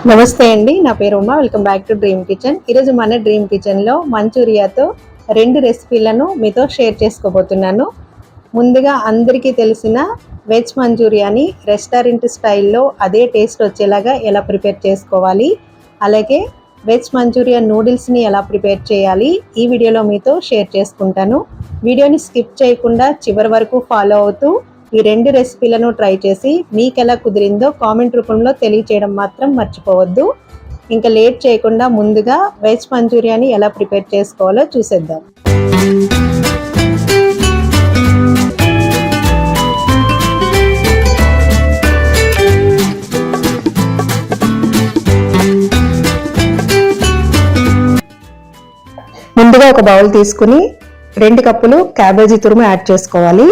నమస్తే అండి, నా పేరు Uma. Welcome back to dream kitchen. ఈరోజు మన డ్రీమ్ కిచెన్లో మంచూరియాతో 2 రెసిపీలను మీతో షేర్ చేసుకోబోతున్నాను. ముందుగా అందరికీ తెలిసిన వెజ్ మంచూరియాని రెస్టారెంట్ స్టైల్లో అదే టేస్ట్ వచ్చేలాగా ఎలా ప్రిపేర్ చేసుకోవాలి, అలాగే వెజ్ మంచూరియా నూడిల్స్ని ఎలా ప్రిపేర్ చేయాలి ఈ వీడియోలో మీతో షేర్ చేసుకుంటాను. వీడియోని స్కిప్ చేయకుండా చివరి వరకు ఫాలో అవుతూ ఈ 2 రెసిపీలను ట్రై చేసి మీకు ఎలా కుదిరిందో కామెంట్ రూపంలో తెలియచేయడం మాత్రం మర్చిపోవద్దు. ఇంకా లేట్ చేయకుండా ముందుగా వెజ్ మంచూరియాని ఎలా ప్రిపేర్ చేసుకోవాలో చూసేద్దాం. ముందుగా ఒక బౌల్ తీసుకుని 2 కప్పులు క్యాబేజీ తురుము యాడ్ చేసుకోవాలి.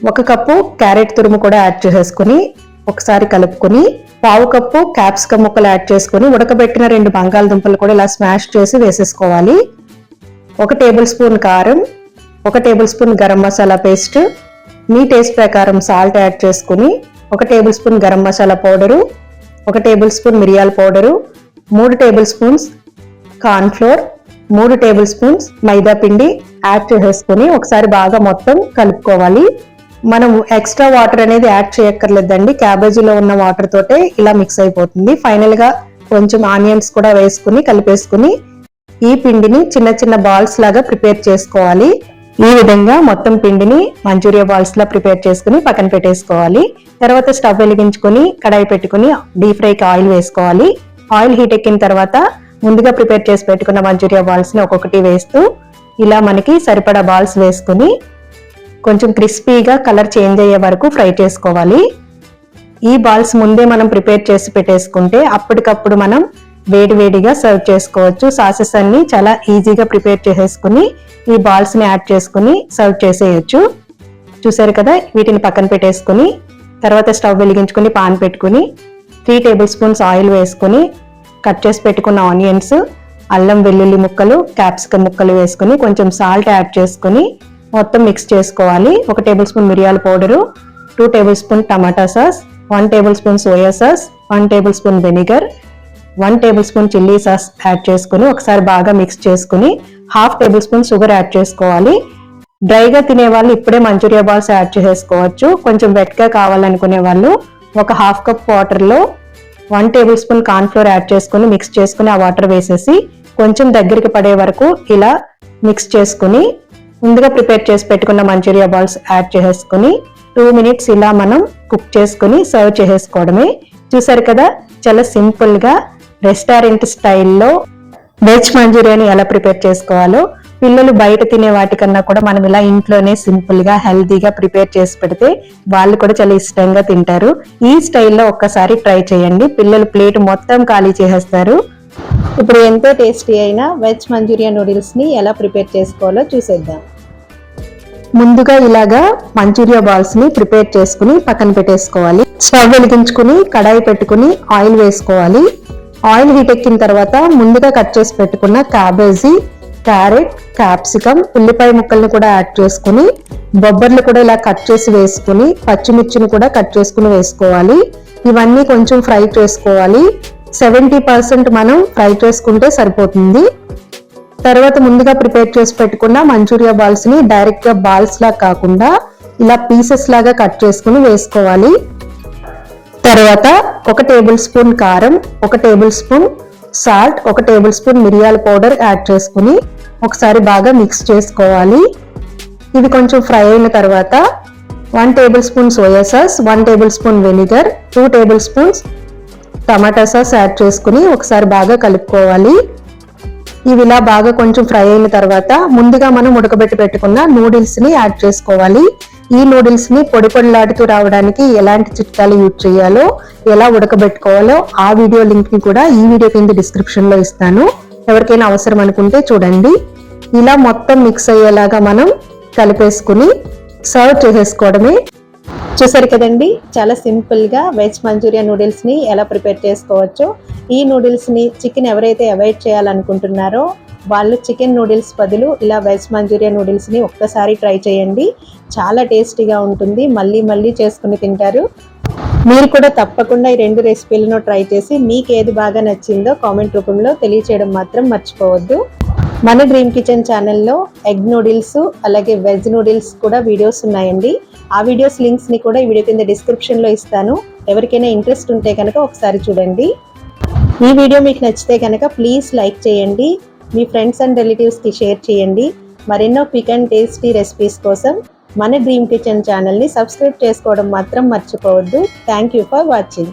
1 కప్పు క్యారెట్ తురుము కూడా యాడ్ చేసేసుకుని ఒకసారి కలుపుకొని 1/2 కప్పు క్యాప్సికమ్ ముక్కలు యాడ్ చేసుకుని ఉడకబెట్టిన 2 బంగాళదుంపలు కూడా ఇలా స్మాష్ చేసి వేసేసుకోవాలి. 1 టేబుల్ స్పూన్ కారం, 1 tablespoon garam masala paste, మీ టేస్ట్ ప్రకారం సాల్ట్ యాడ్ చేసుకుని 1 tablespoon garam masala powder, 1 tablespoon మిరియాల powder, 3 table spoons corn flour, 3 table స్పూన్స్ మైదా పిండి యాడ్ చేసేసుకుని ఒకసారి బాగా మొత్తం కలుపుకోవాలి. మనం ఎక్స్ట్రా వాటర్ అనేది యాడ్ చేయక్కర్లేదండి, క్యాబేజీలో ఉన్న వాటర్ తోటే ఇలా మిక్స్ అయిపోతుంది. ఫైనల్ గా కొంచెం ఆనియన్స్ కూడా వేసుకుని కలిపేసుకుని ఈ పిండిని చిన్న చిన్న బాల్స్ లాగా ప్రిపేర్ చేసుకోవాలి. ఈ విధంగా మొత్తం పిండిని మంచూరియా బాల్స్ లా ప్రిపేర్ చేసుకుని పక్కన పెట్టేసుకోవాలి. తర్వాత స్టవ్ వెలిగించుకుని కడాయి పెట్టుకుని డీప్ ఫ్రైకి ఆయిల్ వేసుకోవాలి. ఆయిల్ హీట్ ఎక్కిన తర్వాత ముందుగా ప్రిపేర్ చేసి పెట్టుకున్న మంచూరియా బాల్స్ ని ఒక్కొక్కటి వేస్తూ ఇలా మనకి సరిపడా బాల్స్ వేసుకుని కొంచెం క్రిస్పీగా కలర్ చేంజ్ అయ్యే వరకు ఫ్రై చేసుకోవాలి. ఈ బాల్స్ ముందే మనం ప్రిపేర్ చేసి పెట్టేసుకుంటే అప్పటికప్పుడు మనం వేడివేడిగా సర్వ్ చేసుకోవచ్చు. సాసెస్ అన్ని చాలా ఈజీగా ప్రిపేర్ చేసేసుకుని ఈ బాల్స్ ని యాడ్ చేసుకుని సర్వ్ చేసేయచ్చు. చూసారు కదా, వీటిని పక్కన పెట్టేసుకుని తర్వాత స్టవ్ వెలిగించుకుని పాన్ పెట్టుకుని 3 టేబుల్ స్పూన్స్ ఆయిల్ వేసుకుని కట్ చేసి పెట్టుకున్న ఆనియన్స్, అల్లం వెల్లుల్లి ముక్కలు, క్యాప్సికమ్ ముక్కలు వేసుకుని కొంచెం సాల్ట్ యాడ్ చేసుకుని మొత్తం మిక్స్ చేసుకోవాలి. 1 టేబుల్ స్పూన్ మిరియాల పౌడరు, 2 టేబుల్ స్పూన్ టమాటా sauce, 1 table spoon soya sauce, 1 table spoon vinegar, 1 table spoon chilli sauce add చేసుకుని ఒకసారి బాగా మిక్స్ చేసుకుని 1/2 టేబుల్ స్పూన్ షుగర్ యాడ్ చేసుకోవాలి. డ్రైగా తినే వాళ్ళు ఇప్పుడే మంచూరియా బాల్స్ యాడ్ చేసేసుకోవచ్చు. కొంచెం వెట్ గా కావాలనుకునే వాళ్ళు 1/2 కప్ వాటర్ లో 1 table spoon corn flour add చేసుకుని మిక్స్ చేసుకుని ఆ వాటర్ వేసేసి కొంచెం దగ్గరికి పడే వరకు ఇలా మిక్స్ చేసుకుని ముందుగా ప్రిపేర్ చేసి పెట్టుకున్న మంచూరియా బాల్స్ యాడ్ చేసేసుకుని 2 మినిట్స్ ఇలా మనం కుక్ చేసుకుని సర్వ్ చేసేసుకోవడమే. చూసారు కదా, చాలా సింపుల్ గా రెస్టారెంట్ స్టైల్లో వెజ్ మంచూరియాని ఎలా ప్రిపేర్ చేసుకోవాలో. పిల్లలు బయట తినే వాటికన్నా కూడా మనం ఇలా ఇంట్లోనే సింపుల్ గా హెల్తీగా ప్రిపేర్ చేసి పెడితే వాళ్ళు కూడా చాలా ఇష్టంగా తింటారు. ఈ స్టైల్లో ఒక్కసారి ట్రై చేయండి, పిల్లలు ప్లేట్ మొత్తం ఖాళీ చేసేస్తారు. ఇప్పుడు ఎంతో టేస్టీ అయిన వెజ్ మంచూరియా నూడిల్స్ ని ఎలా ప్రిపేర్ చేసుకోవాలో చూసేద్దాం. ముందుగా ఇలాగా మంచూరియా బాల్స్ ని ప్రిపేర్ చేసుకుని పక్కన పెట్టేసుకోవాలి. స్టవ్ వెలిగించుకుని కడాయి పెట్టుకుని ఆయిల్ వేసుకోవాలి. ఆయిల్ హీట్ ఎక్కిన తర్వాత ముందుగా కట్ చేసి పెట్టుకున్న క్యాబేజీ, క్యారెట్, క్యాప్సికమ్, ఉల్లిపాయ ముక్కల్ని కూడా యాడ్ చేసుకుని బొబ్బర్లు కూడా ఇలా కట్ చేసి వేసుకుని పచ్చిమిర్చిని కూడా కట్ చేసుకుని వేసుకోవాలి. ఇవన్నీ కొంచెం ఫ్రై చేసుకోవాలి. 70% మనం ఫ్రై చేసుకుంటే సరిపోతుంది. తర్వాత ముందుగా ప్రిపేర్ చేసి పెట్టుకున్న మంచూరియా బాల్స్ ని డైరెక్ట్ గా బాల్స్ లా కాకుండా ఇలా పీసెస్ లాగా కట్ చేసుకుని వేసుకోవాలి. తర్వాత 1 టేబుల్ స్పూన్ కారం, 1 table spoon salt, 1 tablespoon మిరియాల పౌడర్ యాడ్ చేసుకుని ఒకసారి బాగా మిక్స్ చేసుకోవాలి. ఇవి కొంచెం ఫ్రై అయిన తర్వాత 1 table spoon soya sauce, 1 table spoon vinegar, 2 table spoons టమాటా సాస్ యాడ్ చేసుకుని ఒకసారి బాగా కలుపుకోవాలి. ఇవి ఇలా బాగా కొంచెం ఫ్రై అయిన తర్వాత ముందుగా మనం ఉడకబెట్టి పెట్టుకున్న నూడిల్స్ ని యాడ్ చేసుకోవాలి. ఈ నూడిల్స్ ని పొడి పొడిలాడుతూ రావడానికి ఎలాంటి చిట్కాలు యూజ్ చేయాలో, ఎలా ఉడకబెట్టుకోవాలో ఆ వీడియో లింక్ ని కూడా ఈ వీడియో కింద డిస్క్రిప్షన్ లో ఇస్తాను. ఎవరికైనా అవసరం అనుకుంటే చూడండి. ఇలా మొత్తం మిక్స్ అయ్యేలాగా మనం కలిపేసుకుని సర్వ్ చేసేసుకోవడమే. చూసారు కదండి, చాలా సింపుల్గా వెజ్ మంచూరియా నూడిల్స్ని ఎలా ప్రిపేర్ చేసుకోవచ్చో. ఈ నూడిల్స్ని చికెన్ ఎవరైతే అవాయిడ్ చేయాలనుకుంటున్నారో వాళ్ళు చికెన్ నూడిల్స్ బదులు ఇలా వెజ్ మంచూరియా నూడిల్స్ని ఒక్కసారి ట్రై చేయండి. చాలా టేస్టీగా ఉంటుంది, మళ్ళీ మళ్ళీ చేసుకుని తింటారు. మీరు కూడా తప్పకుండా ఈ 2 రెసిపీలను ట్రై చేసి మీకు ఏది బాగా నచ్చిందో కామెంట్ రూపంలో తెలియచేయడం మాత్రం మర్చిపోవద్దు. మన డ్రీమ్ కిచెన్ ఛానల్లో ఎగ్ నూడిల్స్ అలాగే వెజ్ నూడిల్స్ కూడా వీడియోస్ ఉన్నాయండి. ఆ వీడియోస్ లింక్స్ని కూడా ఈ వీడియో కింద డిస్క్రిప్షన్లో ఇస్తాను. ఎవరికైనా ఇంట్రెస్ట్ ఉంటే కనుక ఒకసారి చూడండి. ఈ వీడియో మీకు నచ్చితే కనుక ప్లీజ్ లైక్ చేయండి, మీ ఫ్రెండ్స్ అండ్ రిలేటివ్స్కి షేర్ చేయండి. మరెన్నో క్విక్ అండ్ టేస్టీ రెసిపీస్ కోసం మన డ్రీమ్ కిచెన్ ఛానల్ని సబ్స్క్రైబ్ చేసుకోవడం మాత్రం మర్చిపోవద్దు. Thank you for watching.